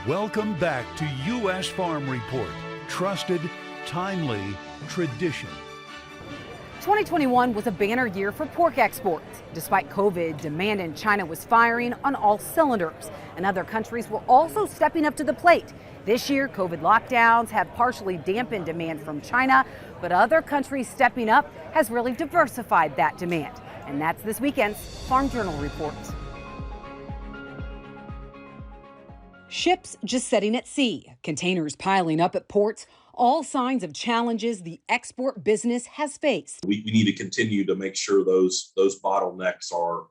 Welcome back to U.S. Farm Report. Trusted, timely, tradition. 2021 was a banner year for pork exports. Despite COVID, demand in China was firing on all cylinders, and other countries were also stepping up to the plate. This year, COVID lockdowns have partially dampened demand from China, but other countries stepping up has really diversified that demand. And that's this weekend's Farm Journal Report. Ships just setting at sea, containers piling up at ports, all signs of challenges the export business has faced. We need to continue to make sure those bottlenecks are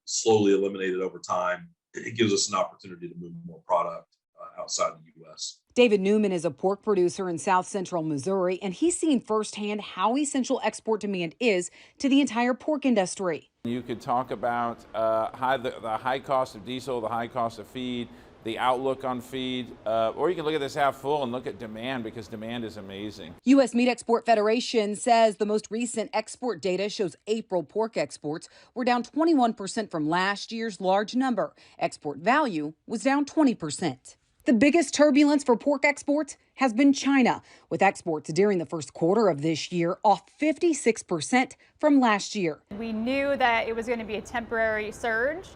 slowly eliminated over time. It gives us an opportunity to move more product outside the U.S. David Newman is a pork producer in south central Missouri, and he's seen firsthand how essential export demand is to the entire pork industry. You could talk about the high cost of diesel, the high cost of feed, the outlook on feed, or you can look at this half full and look at demand, because demand is amazing. U.S. Meat Export Federation says the most recent export data shows April pork exports were down 21% from last year's large number. Export value was down 20%. The biggest turbulence for pork exports has been China, with exports during the first quarter of this year off 56% from last year. We knew that it was going to be a temporary surge,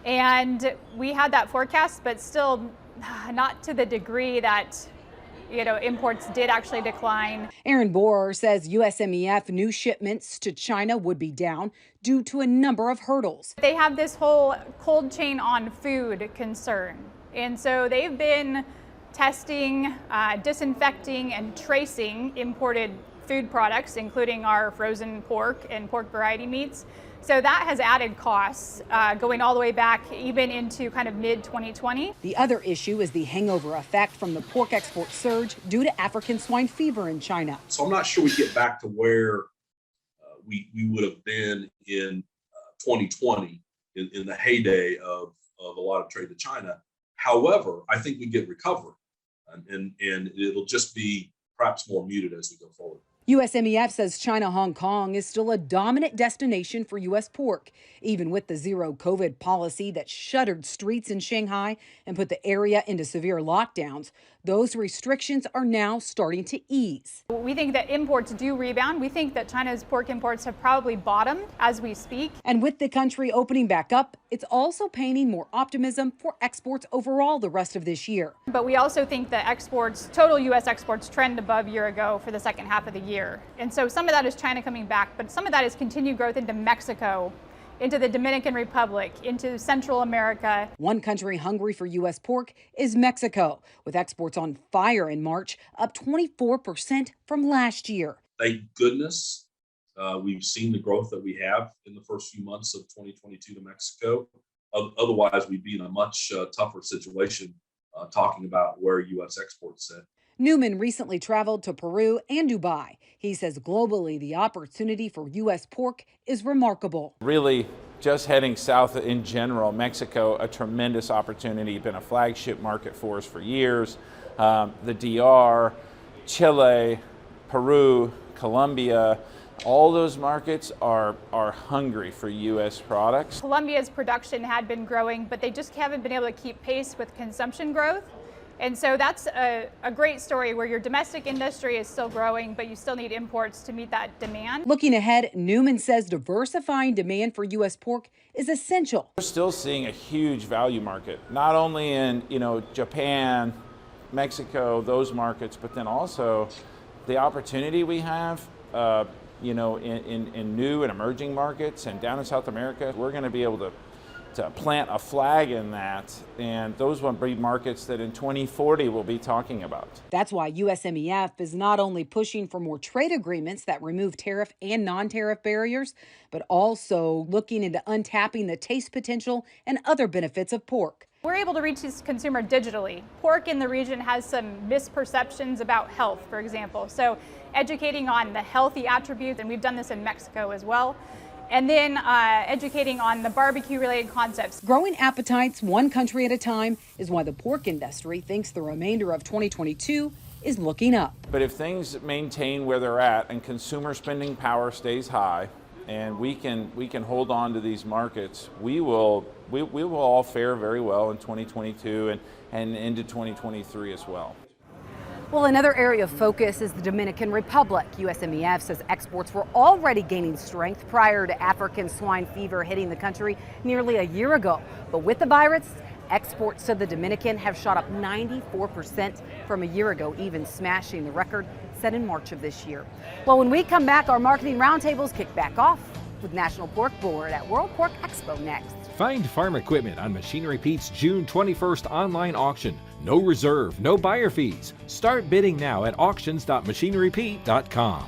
and we had that forecast, but still not to the degree that imports did actually decline. Aaron Borer says USMEF new shipments to China would be down due to a number of hurdles. They have this whole cold chain on food concern. And so they've been testing, disinfecting, and tracing imported food products, including our frozen pork and pork variety meats. So that has added costs going all the way back even into kind of mid-2020. The other issue is the hangover effect from the pork export surge due to African swine fever in China. So I'm not sure we get back to where we would have been in 2020 in the heyday of a lot of trade to China. However, I think we get recovery, and it'll just be perhaps more muted as we go forward. USMEF says China-Hong Kong is still a dominant destination for U.S. pork, even with the zero COVID policy that shuttered streets in Shanghai and put the area into severe lockdowns. Those restrictions are now starting to ease. We think that imports do rebound. We think that China's pork imports have probably bottomed as we speak. And with the country opening back up, it's also painting more optimism for exports overall the rest of this year. But we also think that exports, total U.S. exports, trend above year ago for the second half of the year. And so some of that is China coming back, but some of that is continued growth into Mexico, into the Dominican Republic, into Central America. One country hungry for U.S. pork is Mexico, with exports on fire in March, up 24% from last year. Thank goodness we've seen the growth that we have in the first few months of 2022 to Mexico. Otherwise, we'd be in a much tougher situation talking about where U.S. exports sit. Newman recently traveled to Peru and Dubai. He says globally, the opportunity for U.S. pork is remarkable. Really, just heading south in general, Mexico, a tremendous opportunity, been a flagship market for us for years. The DR, Chile, Peru, Colombia, all those markets are hungry for U.S. products. Colombia's production had been growing, but they just haven't been able to keep pace with consumption growth. And so that's a great story where your domestic industry is still growing, but you still need imports to meet that demand. Looking ahead, Newman says diversifying demand for U.S. pork is essential. We're still seeing a huge value market, not only in Japan, Mexico, those markets, but then also the opportunity we have in new and emerging markets and down in South America. We're going to be able to plant a flag in that, and those will be markets that in 2040 we'll be talking about. That's why USMEF is not only pushing for more trade agreements that remove tariff and non-tariff barriers, but also looking into untapping the taste potential and other benefits of pork. We're able to reach this consumer digitally. Pork in the region has some misperceptions about health, for example. So educating on the healthy attributes, and we've done this in Mexico as well. And then educating on the barbecue-related concepts. Growing appetites one country at a time is why the pork industry thinks the remainder of 2022 is looking up. But if things maintain where they're at and consumer spending power stays high, and we can hold on to these markets, we will all fare very well in 2022 and into 2023 as well. Well, another area of focus is the Dominican Republic. USMEF says exports were already gaining strength prior to African swine fever hitting the country nearly a year ago. But with the virus, exports to the Dominican have shot up 94% from a year ago, even smashing the record set in March of this year. Well, when we come back, our marketing roundtables kick back off with National Pork Board at World Pork Expo next. Find farm equipment on Machinery Pete's June 21st online auction. No reserve, no buyer fees. Start bidding now at auctions.machinerypete.com.